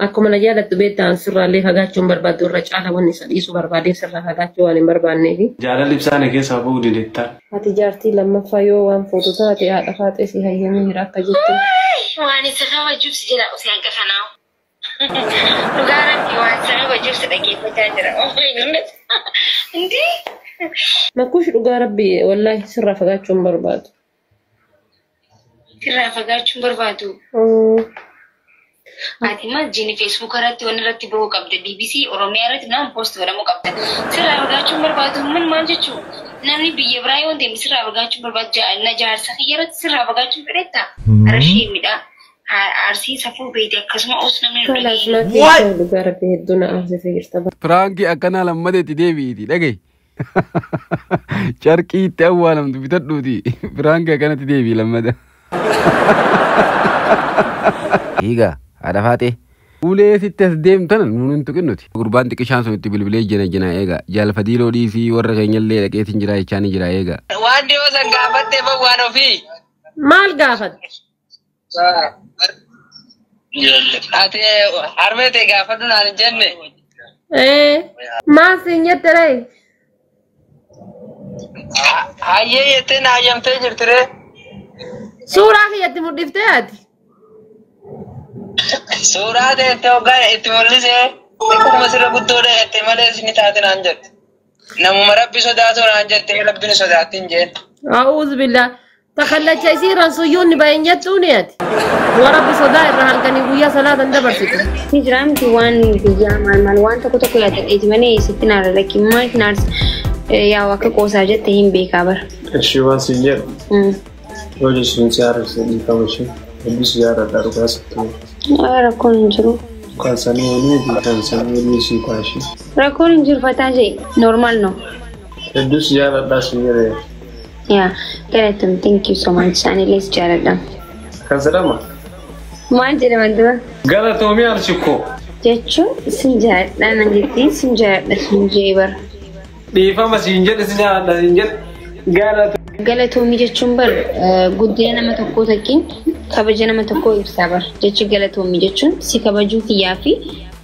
akkuma na jaalattu beektaan sirraallee fagaachuun barbaaddu irra caala wanni sadhiisu barbaadee sirraa fagaachuu waan hin barbaanneefi. Jaalalli ibsaane keessaa bahuu dandeettaa. Ati jaartii lammaffaa yoo waan footu taate haadha faaxee si hayyamee jira akka jettu. Waan isa nama jibsi jira osoo hanqa kanaa. Dhugaa rabbi waan isa nama jibsi dhaggeeffachaa jira. Indii. Makkuush dhugaa rabbi wallaahi sirraa fagaachuun barbaadu. Sirraa fagaachuun barbaadu. Ati mas jini Facebook irratti waan irratti bahuu qabda BBC Oromiyaa irratti nama post godhamuu qabda. Sirraa fagaachuun barbaadu maal jechuun namni biyya biraa yoo deemu sirraa fagaachuun barbaadu na jaarsa irratti sirraa fagaachuun fedhetta. Arshii midha. Arsii safuu beekte akkasuma os namni dhugaa rabbi hedduu na aasifee jirta. Firaanki akkanaa lammadeetti deebi'iti dhagaye. Carqii itti awwaalamtu bitadhuuti. Firaanki akkanatti deebi'i lammada. Egaa haadha faatee. Ulee sitti as deemtan nuun tuqinnuti. Gurbaan xiqqishaan sun itti bilbilee jina eega. Jaalfadii loodhiisii warra keenyallee dhaqeetiin jira jechaa ni jira eega. Waan dhiyoo san gaafattee waan ofii. Maal gaafatte? Ati harmeetee gaafadhu naan hin jenne. Maal siin jette ree? Hayyee jettee na hayyamtee jirtire. Suuraa kiyyatti mul'iftee ati? Suuraa teettee hoggaa itti mul'isee akkuma sirra guddoodha jettee malee isin taate naan jette. Namuma rabbi sodaatu naan jettee rabbiin sodaatti hin jeen. A'uudhu billah. Takhallacha isii ransuyyuun ni bahin jettuuni ati. Warabbi sodaa irraa halkanii guyyaa salaatan dabarsitu. Hijraamti waan biyyaa maal waan tokko tokko yaadadheeti malee sitti naara lakki maal naars yaa akka qoosaa jette hin beekaa bara. Ishii waan siin jedhu. Yoo jechuun siyaara sadii qabashee hedduu siyaaradhaa dhugaa sitti. Rakkoon hin jiru. Kan sanii olii fi kan sanii olii sii kaashee. Rakkoon hin jiru fataa jee normaal no. Hedduu siyaaradhaa siin jedhee. Yeah, Galatum, thank you so much. And let's chat them. Kansadama. Maal jedhaman dura? Galatoomii Arshikoo. Jechuun sin jaalladha nan jettee sin jaalladha sin jeebar. Dhiifama siin jedhe sin jaalladha sin jedhe. Galatoomii jechuun bar guddina nama tokkoo takkiin kabaja nama tokkoo ibsaa bar. Jechi galatoomii jechuun si kabajuu kiyyaa fi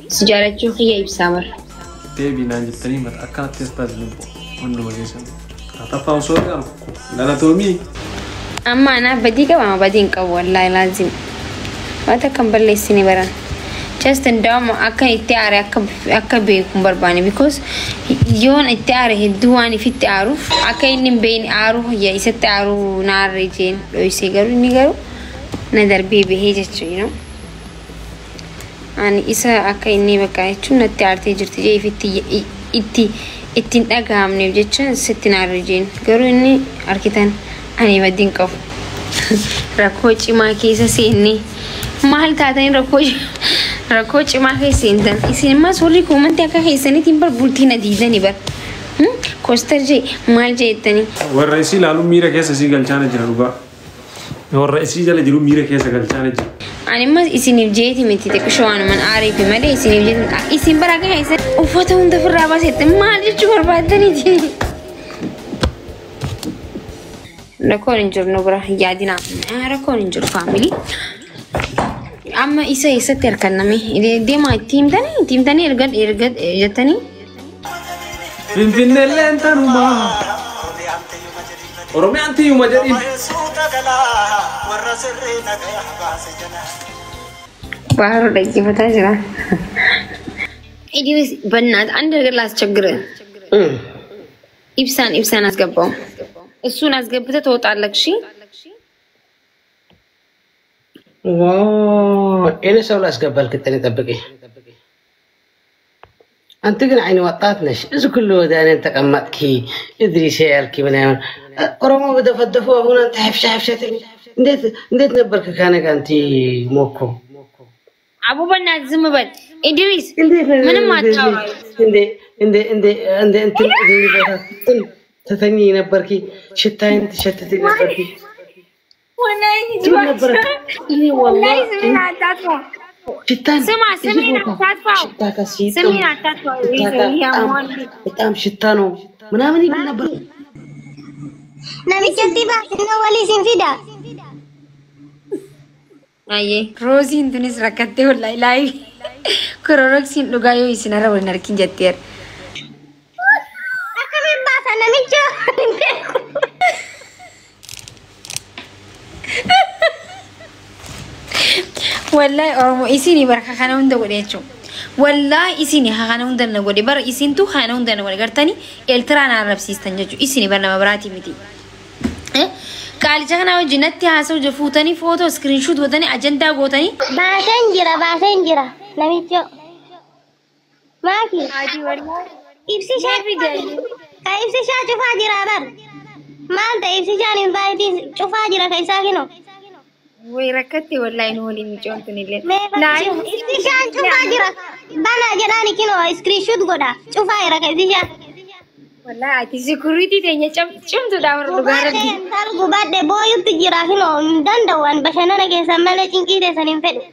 si jaalachuu kiyya ibsaa bar. Deebii naan jettanii mata akkanatti as taasisu hunduma keessan. Ataffaan soorri argu galatoomii. Amma anaaf badii qaba ama badii hin qabu wallaahi laazim. Wanta kan balleessine baran. Just ndawama akka itti aare akka beeku barbaane because yoon itti aare hedduu waan ifitti aaruuf akka inni hin beekne aaru ya isatti aaru naarree jeen dhoysee garuu inni garuu na darbee bahee jechuudha. Ani isa akka inni bakka jechuun natti aartee jirti jee ifitti ittiin dhagahamneef jechuun sitti naarree jeen garuu inni arkitan ani badii hin qabu. Rakkoo cimaa keessa seennee maal taatanii rakkoo cimaa keessa seentan isin immoo suurri koomantii akka keessaniitiin bar bultii na diidanii bar koostar jee maal jeettanii warra isii ilaaluun miira keessa isii galchaana jira dhugaa warra isii jala jiru miira keessa galchaana jira ani immoo isiniif jeeti miti xiqqishoo waanuman aariif malee isiniif jeeti isin bara akka keessan uffata hunda ofirraa baasetti maal jechuu barbaaddaniiti rakkoon hin jiru nu bira yaadinaa rakkoon hin jiru faamilii amma isa isatti harkanname deemaa tiimtanii erga jettanii Finfinnee leentanuma Oromiyaan tiyyuma jedhin Baharu dhaggeeffataa jira Idris በእናት አንድ ነገር ላስቸግርህ ኢብሳን አስገባው እሱን አስገብተህ ትወጣለህ እሺ እኔ ሰው ላስገባል ከተኔ ጠብቂ አንተ ግን አይኔ ወጣት ነሽ እዚህ ሁሉ ወዳኔ ተቀመጥኪ ኢድሪስ ያልኪ ምናምን ኦሮሞ በደፈደፉ አሁን አንተ ሐፍሻት እንዴት ነበርክ ካነ ጋር አንተ ሞኮ አቡበና ዝም በል ኢድሪስ ምንም አታውራ እንዴ ተተኝ ነበርኪ ሽታይን ተሸተተ ነበርኪ ወላሂ ይጅባክ እኔ ወላሂ ስሚና አታጥፋው ስማ ስሚና አታጥፋው ስሚና አታጥፋው በጣም ሽታ ነው ምናምን ይብል ነበር ነብይቲ ባክነ ወሊ ሲንፊዳ አዬ ሮዚ እንትንስ ረከቴ ወላሂ ላይ Kororoksiin dhugaa yoo isin har'a waliin arkin jetteer. Akkamiin baasan namicha hin beeku. Wallahi Oromoo isini barka kana hunda godhe jechuun. Wallahi isini kana hunda na godhe bara isintu kana hunda na godhe gartanii Eertiraan arrabsiistan jechuun isini bara nama biraati miti. Qaalicha kana wajjin natti haasa'u jefuutanii footoo screenshot godhanii ajandaa gootanii. Baaseen jira namicha. Maaki. Ibsishaa ka ibsishaa cufaa jira bar. Maal ta'e ibsishaan hin baay'atiin cufaa jira ka isaa kino. Way rakkatti wallahi nu waliin micoomtun illee. Ibsishaan cufaa jira. Bana jedhaani kino screenshot godha. Cufaa jira ka ibsishaa. Wallahi ati security teenya cimtu daa warra dhugaa rabbi. Tal gubadde booyutti jira kino hin danda'u bashannana keessan malee cinqii teessan hin fedhu.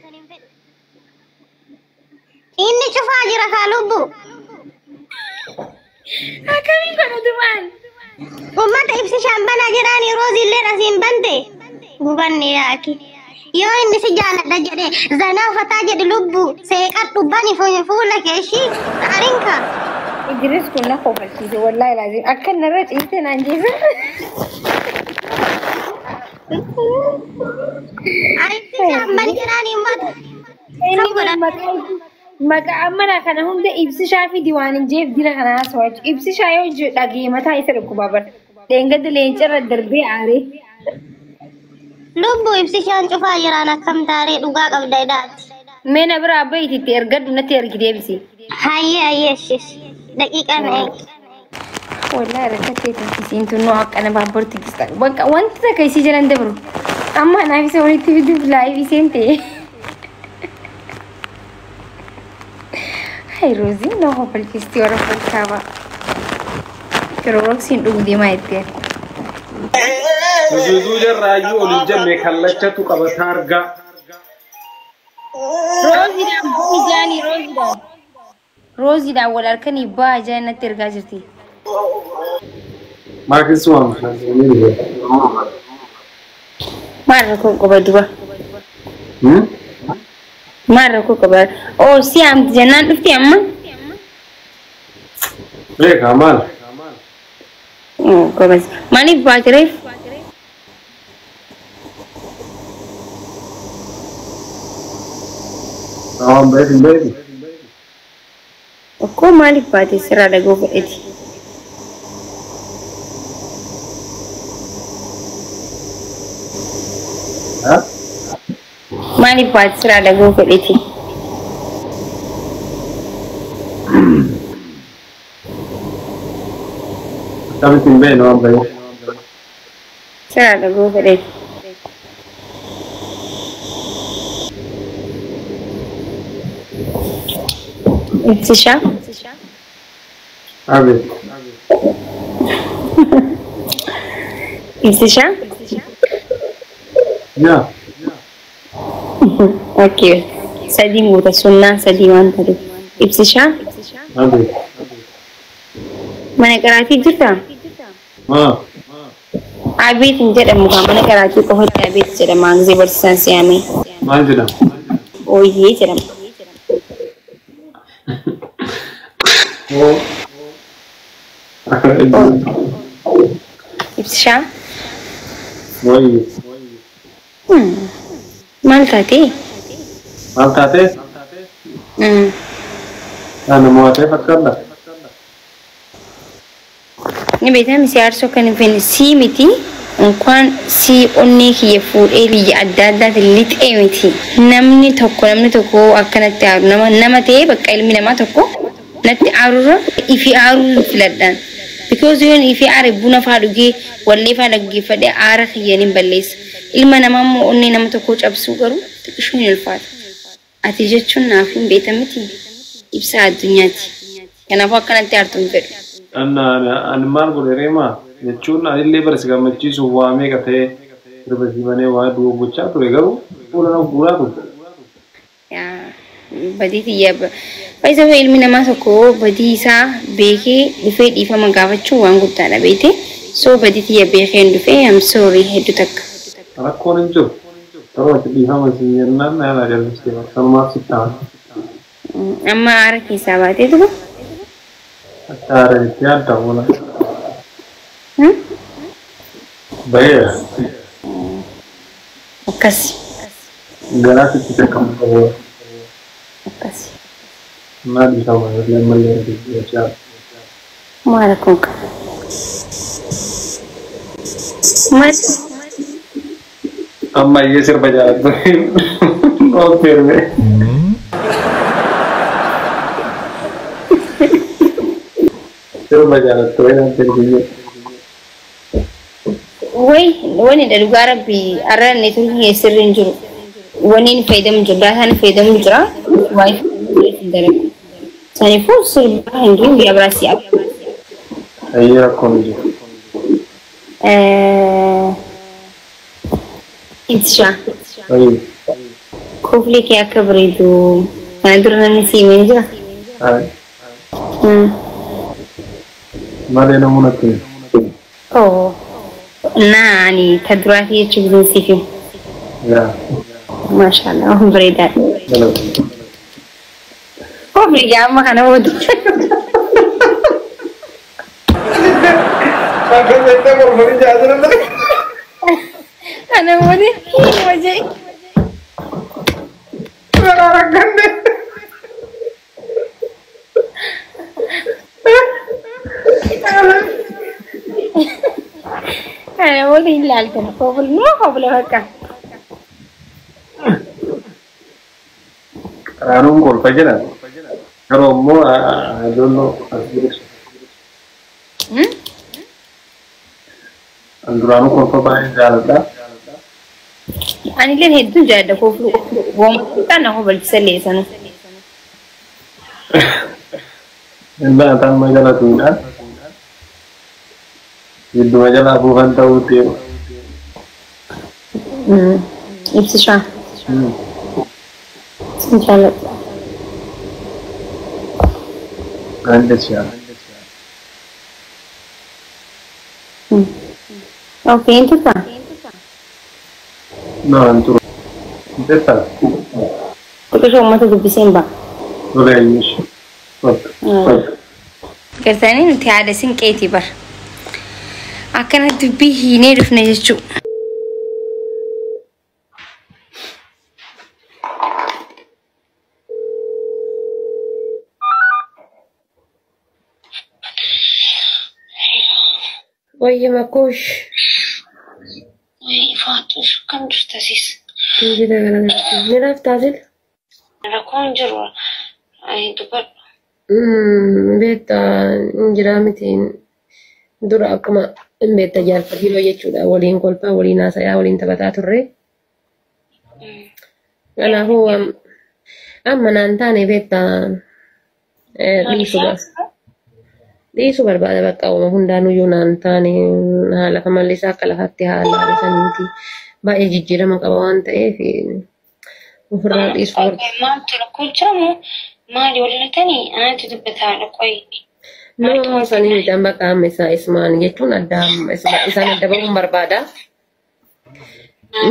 Inni cufaa jira ka lubbu. Akkamiin godhatu maal? Ummata ibsishaan bana jedhaani roozillee asiin bante. Gubanne yaaki. Yoo inni si jaaladha jedhe zanaa fataa jedhe lubbu seeqadhu bani fuula keeshii arinka. Idris kun na kofalchiise wallahi laazim akka narra ciiste naan jeesa. Ibsishaan bani jedhaani ummata. Maka amana kana hunda ibsishaa fi diwaanin jeef dira kana haasawaa ibsishaa yoo dhagee mataa isa dhukkuba bar dheengada leencarra darbee aaree. Lubbu ibsishaan cufaa jiraan akkam taaree dhugaa qabda idaati. Meena bira abbaa ititti ergadhu natti ergi deebisi. Hayyee shis daqiiqa na eegi. Wallahi rakkattee taasisiin tunnoo akkana baabborti gista. Wanti takka isii jalan dabru. Amma naaf isa walitti fiduuf laayif iseen ta'e. Hai Rozi, no kofalchiisti warra falkaaba. Kororoksiin dhugdee maayittee. Nujuuzuu jarraayyuu olin jenne kallachatu qabata argaa. Roziidhaan bu'ii jaanii roziidhaan. Roziidhaan wal harkanii ba'aa jaan natti ergaa jirti. Maakis waan Maal rakkoo qaba duba? Maal rakkoo qaba? Oo si amti jennaan dhufti amma? Beekaa maal? Qabas. Maaliif baatireef? Baby. Akkoo maaliif baatee sirraa dhagoo fedheti? Maaliif baatee sirraa dhagoo fedheti? Something bad, no, baby. Sirraa dhagoo fedheti. Ibsishaa? Abi. Ibsishaa? Yeah. Okay. Sadii guuta sunnaan sadii waan ta'eef. Ibsishaa? Abi. Mana qaraatii jirtaa? Abeet hin jedhamu kan mana qaraatii qofatti abeet jedhama. Angizee barsiisaan si'amee. Maal jedhama? Ooyyee jedhama. Ibsishaa? Wayii. Maal taatee? Maal taatee? Nama waatee fakkaata. Ni beekama si aarsoo kan hin fenne sii miti እንኳን si onni kiyya fuudhee biyya adda addaatiin lixee miti. Namni tokko akkanatti aaru nama ta'ee bakka ilmi namaa tokko natti aarurra ifi aaruu filadhaan. Because yoon ifi aare buna faa dhugee wallee faa dhaggeeffadhee aara kiyyaan hin balleessa. Ilma namaa immoo onni nama tokko cabsuu garuu xiqqishuu hin ulfaata. Ati jechuun naaf hin beekamiti ibsa addunyaati. Kanaafuu akkanatti aartu hin fedhu. Ani maal godhe reemaa jechuun anillee barsi gammachiisuuf waa meeqa ta'e rifeensi banee waa gochaa ture garuu fuula nama guuraa ture. Badii xiyyaa faayisa ilmi namaa tokko badii isaa beekee dhufee dhiifama gaafachuu waan guddaadha beekte soo badii xiyya beekee hin dhufee am soorii hedduu takka. Rakkoon hin jiru. Yeroo itti dhiifama siin jennaan na yaalaa jallisee sanumaaf sittaama. Amma aara keessaa baatee tuba. Aara itti adda wala. Baay'ee. Akkasi. Garaatti itti beekamu ta'uu. Akkasi. Maal isa malee malee jechaa. Maal kun ka? Maal? Amma iyyee sirba jaallattu. Oh firme. Sirba jaallattu waan ta'eef. Wani da dhugaa rabbi arra ne turkii sirrin jiru. Wani fayyadamu jiru, daataan fayyadamu jira. Wifi darbe. Saniifuu sirba hangi guyyaa biraas yaa'u. Ayyee rakkoon jiru. Ibshaa. Ayyee. Koflee kee akka bareedu kana dura namni siimee jira. Malee namoonni akkami. Oh. Nani tadurati jechuun siif. Yaa. Mashallah bareeda. Koflee kee amma kana wadu. Ana wadi wajai. Ana wadi hilal kana kofle no kofle hakka. Anong golpa dyan ah. Pero mo, I don't know. Ang durano golpa ba yung jalada? Ani len heddu jada kofle. Wong kana ko bal sale sana. Hindi atan may jala tuina. Hindi may jala bukan tao tiyo. Ibsi siya. Sinjalat. Ganda siya. Okay, ito ka. No, anturo. Deta. Ito siya matutubisin ba? Wala yun siya. Gartanii nuti haadha sinqeetii bar. Akkana dubbii hiinee dhufne jechuudha. Oye, Makush. Fatus kam jirtasis. Injira galata. Miraaf taasisa? Rakkoon jiru. Dubar. Beekta injira mitiin dura akkuma hin beekta jaalfadhiloo jechuudha. Waliin kolfaa, waliin haasayaa, waliin taphataa turre. Kanaafuu amma naan taane beekta dhiisuu barbaada bakka hundaanuyyuu naan taane haala kamallisaa akka lafaatti haala saniiti baay'ee jijjiirama qaba waan ta'eef ofirraa dhiisuu barbaada. Maaltu rakkoo jiramu? Maali wallatanii anaatti dubbataadha qoyi. Nama sanii midhaan bakka amma isaa ismaan jechuun isaan adda bahuun barbaada.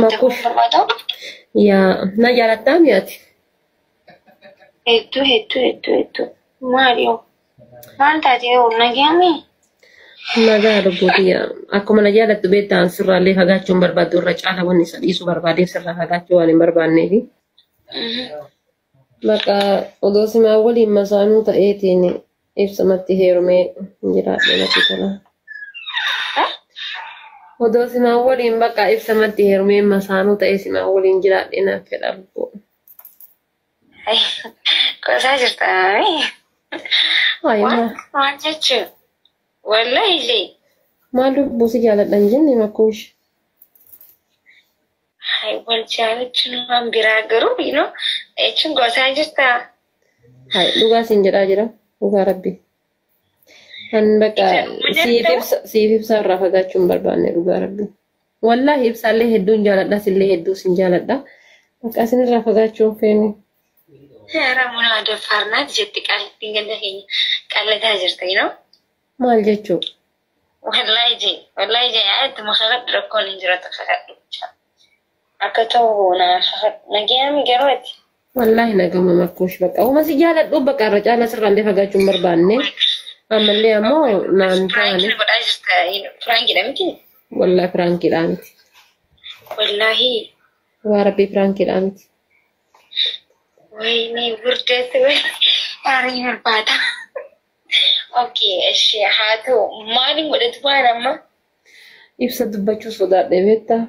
Makuuf yaa na jaalattaa mi'aati. Hedduu. Maali yoo? Maal taate yoo nagaami? Nagaa lubbuuti akkuma na jaalattu beektaan sirraallee fagaachuun barbaaddu irra caala wanni isa dhiisuu barbaadee sirraa fagaachuu waan hin barbaanneefi. Bakka odoo simaa waliin masaanuu ta'eetiin ibsamatti heerumee jiraadhe natti tola. Odoo simaa waliin bakka ibsamatti heerumee masaanuu ta'ee simaa waliin jiraadhe naaf fedha lubbuu. Qosaa jirtaa? Waan jechuun wallahi illee. Maal lubbuu si jaaladhan jenne Makuush? Wal jaalachuun waan biraa garuu jechuun gosaa jirtaa? Dhugaa siin jedhaa jira. Dhugaa rabbi. Kan bakka siif ibsaa irraa fagaachuun barbaanne dhugaa rabbi. Wallahi ibsaallee hedduun jaaladha sillee hedduu siin jaaladha. Bakka isin irraa fagaachuun feeni. Ramuna ada farnat jetti qalbiin ganda keenya qallataa jirta Maal jechuu? Wallahi je ayatti makaqad rakkoon hin jiratu kakadhu. Akka ta'u na nagaami garooti. والله نجم مكوش بقى وما سجالة دوب بقى الرجال سر عندي فجأة مربانة أما اللي أمو نان ثاني فرانكي دامتي والله فرانكي دامت والله وربي فرانكي دامت ويني بردت وين أريم الباتا أوكي الشيء هاتو مالي ودت وانا ما يبصد بچو صدار ديتا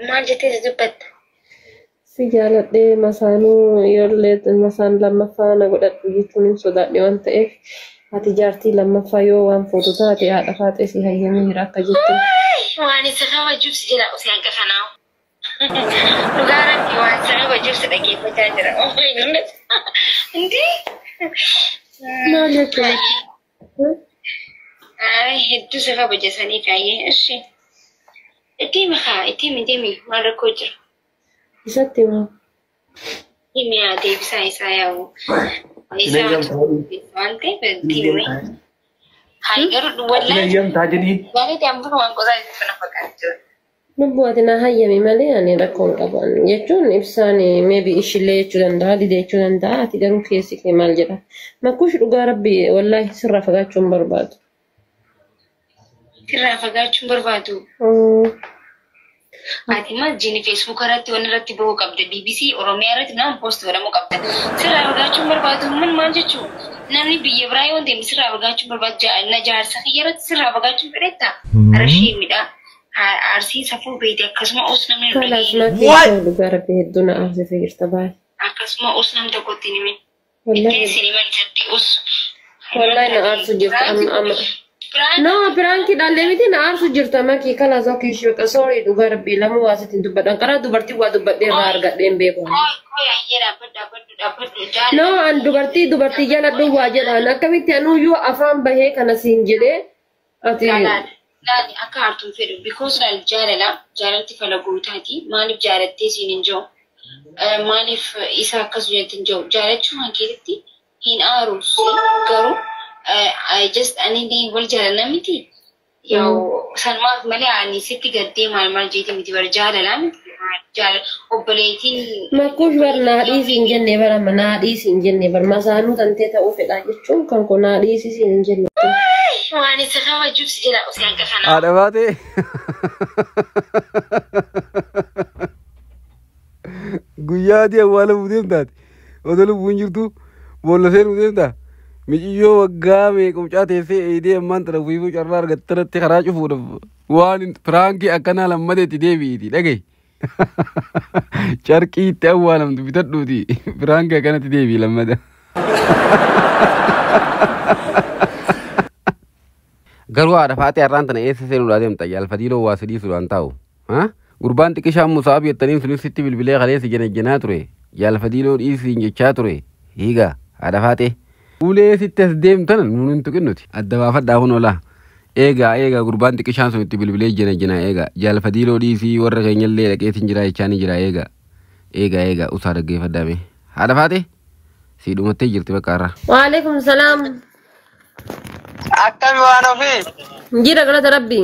ما جتي زبط سجالة دي مسانو يولد مسان لما فانا قدرت يجوني صدار دي وانت إيه هتجارتي لما فايو وان فوتوتاتي هذا فاتي سي هي مهرا كجتي واني سخاوة جوبس جلا أسيان كفناو لغارتي وان سخاوة جوبس لكي فتاجرة أوه ينمت انتي ما لك هدو سخاوة جساني كاية أشي اتيمي خا اتيمي مرة كجر ستي ما إيمي عادي بسايا وانتي بديمي هاي قرر ولا يوم تاجدي يعني تعمل كمان قصاي فنفكر نبواتنا هيا مالي يعني ركون طبعا يجون إبساني maybe إيش اللي يجون ده دي يجون ده تقدرون كيسك مال جدا ما كوش رجع ربي والله سر فقاتهم برباد سر فقاتهم بربادو Ati mas jini Facebook arati wana rati bawa kabda BBC Oromia arati nam post wala mo kabda sira wagachum berbatu man manjechu nani biye brayon dem sira wagachum berbat na jar sakhirat sira wagachum bereta arashi mida arsi safu bede akasma usnam ne خلاص ما في شيء رجع ربي هدونا أحسن فكرة تبعي akasma usnam ta kotini me والله ke sinima jatti us والله أنا أرسو جرت أم No, pero anche dalle vite na arsu jirta maki kala zoki shoka sorry duga rabbi lamu wasatin dubbadan kara dubarti wa dubbadde harga dembe ko ko ya yera badda jala no an dubarti jala du wajada nakamiti anu yu afam bahe kana sinjide ati nani akka hartum fedu because dal jarati fala gutati malif jaratti sininjo malif isa kasu jetinjo jarachu hankirti hin arus garu I just anything will jala miti yo sanmat male ani sitti gadde mal jiti miti bar jala lam jala obaletin makush bar naadi sinjenne bar manadi sinjenne bar masanu tante ta o feda jechun kan ko naadi sinjenne wani sakawa jus jira usan ka kana ada bate guyyaa dia wala budem dat odolu bunjurtu bolla sen budem da mijiyo waggaa meequmcaa teessee eedee ammaan tana wiifuu carraa argattanatti karaa cufuudhaaf waan firaankii akkanaa lammadeetti deebi'iiti dhagaye carqii itti awwaalamtu bitadhuuti firaankii akkanatti deebi'i lammada. Garuu haadha faatee har'aan tana eessa seenuudhaa deemta yaalfadiiloo waa sidii sudhaan taa'u gurbaan xiqqishaan musaab jettaniin sunis sitti bilbilee kaleessi jenajjanaa ture yaalfadiiloo dhiisiin jechaa ture hiigaa haadha faatee. Ulee sitti as deemtan nuun tuqinnuti adda baafadhaa kun oolaa eegaa gurbaan xiqqishaan sun itti bilbilee jenajjanaa eegaa jaalfadiiloo dhiisii warra keenyallee dhaqeetiin jira jechaa ni jira eegaa usaa dhaggeeffadhaame haadha faate sii dhumattee jirti bakka irraa. Waalaikum salaam. Akkami waan ofii Jira galata rabbi.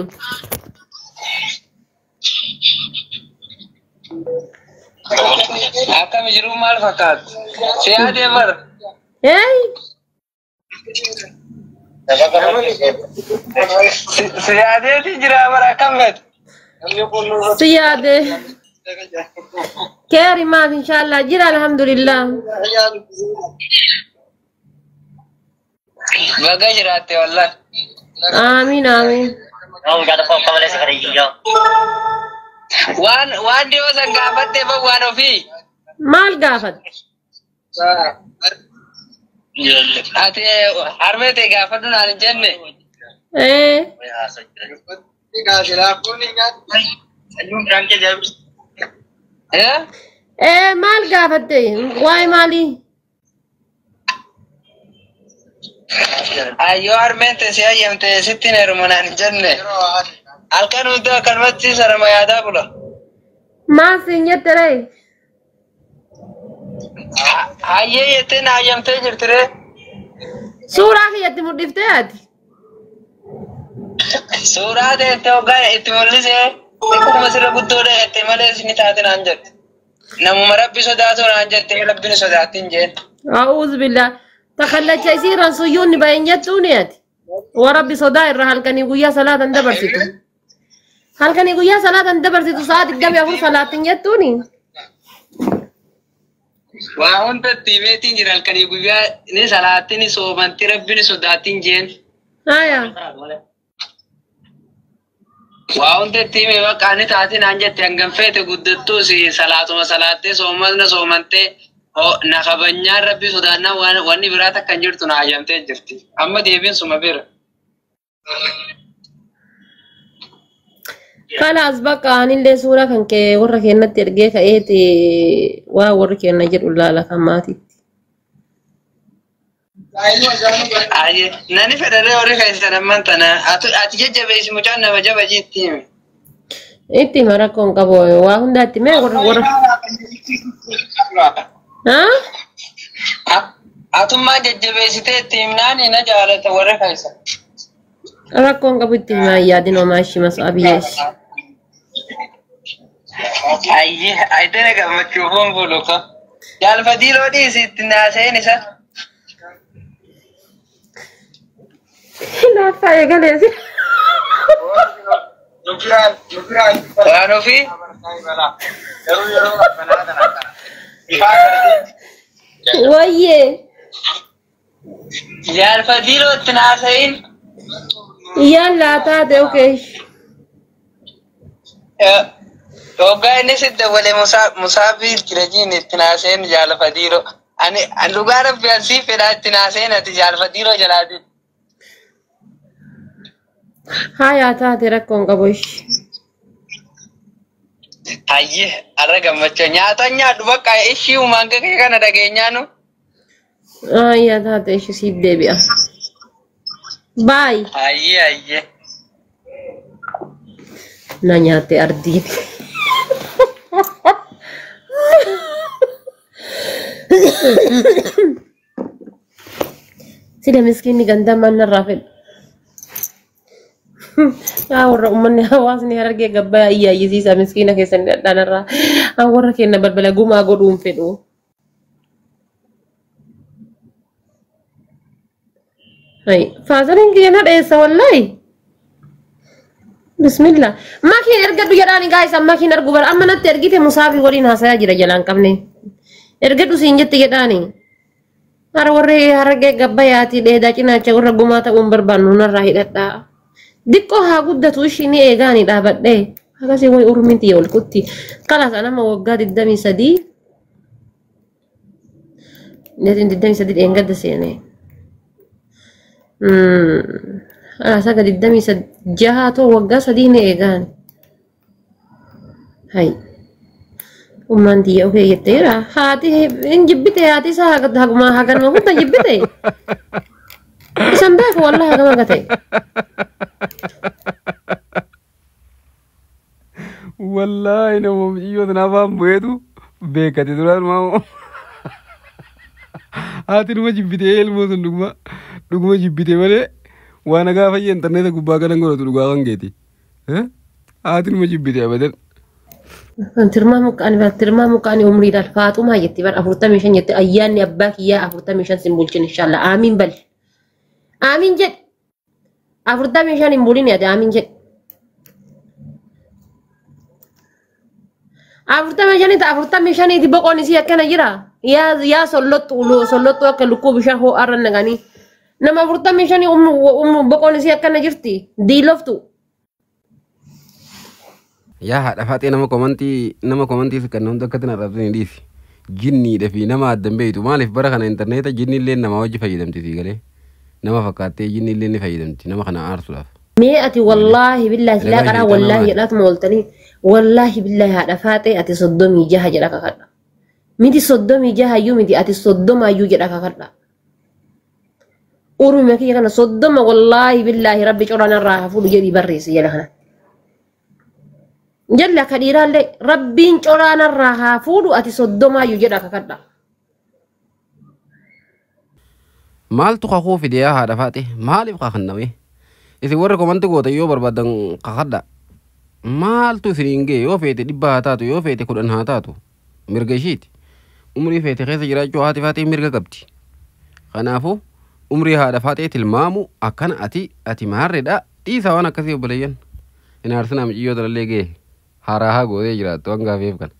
akkami jiru maal fakkaatu si yaadee mara Hey siyaadee jira mara akkam fedhe siyade keri ma inshallah jira alhamdulillah baga jiraatte wallahi amin waan dhiyoo san gaafatte fa waan ofii maal gaafat ati harmete gaafadhu naan hin jenne maal gaafatte waay maali ayyoo harmeente si hayyamte sittin heerumu naan hin jenne halkan hunda akkanumatti sarama yaadaa bula maal siin jettere hayyee jettee na hayyamtee jirtire suuraa kiyyatti mudhiftee ati suuraa teette hoggaa itti mul'ise akkuma sirra guddoodha jettee malee isini taate naan jette namuma rabbi sodaatu naan jettee rabbini sodaatin jeen. أعوذ بالله تخلت يصير سيون بين جتونيات وربي صداء الرحل كان يقول يا صلاة دبرتو هل كان يقول يا صلاة دبرتو ساعات الدم يقول صلاة جتوني waa hunda tiimeetiin jira halkanii guyyaa ni salaatti ni soomanti rabbini sodaatin jeen. هايا waa hunda tiimee bakka ni taati naan jette hangam feete guddattuu si salaatuma salaattee soomanna soomantee nakabanyaan rabbi sodaannaa wanni biraa takkan jirtu na hayyamtee jirti amma deebiin suma bira. خلاص بقى أنا اللي صورة كان كي ورا كنا ترجع كأيتي ورا كنا جد ولا لا كماتي Aye, nani federe ore kai sana tana atu jeje be simu channa baja baji timi. إنتي مرة كون كابوي واهم داتي ما ورا ها Atu ma jeje be site tim nani na jala ta ore kai sa. أنا كون كابوتي ما يادين وما شيء مسأبيش Aye, ay tene ka machufon buluka. Jal fadilo di sitna se ni sa. لا فايق عليه Ano fi? ويه Jal fadilo tna sein. يلا تاتي أوكي Toga ini sidda wale musafir kirajin tna sein jal fadilo. Ani lugar biasi feda tna sein ati jal fadilo jaladi. هاي تاتي ركون كابوش Ayye, arra gammachuu nyaata nyaadhu bakka ishii uumaan kee kana dhageenyaanu. يا تاتي إيش سيدي بيا باي Ayye. نانياتي أردين سيدي مسكيني غندا من الرافد ورا أمني حواسني هرجع قبا إياه يزيد مسكينة كيسن دانا را ورا كنا بلبلا قوم أقولون فيدو هاي فازرين كينا رئيسة والله بسم الله ما كين إرجع بيجراني guys أما كين إرجع بر أما نترجع في مسافر ورين هسايا جرا جلان كمني إرجع تسينجت تيجراني ورا هرجع قبا ياتي ده داكينا تقول رجومات أمبر بانونا راهي ده Dikko haa guddatu ishini eegaani dhaabadhe akkasii way urminti ol kutti kalas anama waggaa 23 dheengadda seene asaga 26 too waggaa 3 ni eegaani hay ummaan tiyya okee jetteera haati hin jibbite haati isaa haganuma guddaa jibbite isan beeku wallahi hagama gate Wallahi nama iyo kenapa begitu bekat itu kan mau hati rumah jibbite ilmu sun dugma jibbite male wana gafa internet aku bagan ngoro tu duga ngeti hati rumah jibbite abadan tirmaa mukaani umriidhaan faaxumaa jetti bar 45 jetti ayyaanni abbaa kiyyaa 45 sin bulchin inshallah amiin bal amiin jed 45 hin bulin yaade amiin jed 45 ti boqon isi akkana jira yaa sollottu akka lukkuu bishaan ho'aarra naganii nama 45 boqon isi akkana jirti diiloftu ya haɗa faɗe nama komantii su kan hunda katina rabsini dhiisi jinni fi nama addan beeytu maaliif bara kana intarneeta jinni illee nama wajji fayyadamti si galee nama fakkaattee jinni illee ni fayyadamti nama kana aarsuudhaaf. Mee ati wallaahi billaahi laa qaraa wallaahi jedhaatuma ooltanii wallaahi billaahi haadha faatee ati 36 jedha kakadha. Miti 36 iyyuu miti ati 30 iyyuu jedha kakadha. Urumi kiyya kana 30 wallaahi billaahi rabbi coranarraa fuudhu jedhii barreessi jedha kana. Jalla kadhiiraallee rabbiin coraanarraa haa fuudhu ati 30 iyyuu jedha kakadha. Maaltu kakuu fideeyaa haadha faate maaliif kakanname isin warra komantii goota yoo barbaadan kakadha maaltu isin hingee yoo feete 100 haa taatu yoo feete 10 haa taatu mirga ishiiti. Umrii feete keessa jiraachuu haati faatee mirga qabdi. Kanaafuu umrii haadha faatee tilmaamu akkana ati maarreedha dhiisaa waan akkasii obboleeyyan. Hin aarsinaa muciyyoo dalallee ga'e haaraa haa gootee jiraattu waan gaafeef kana.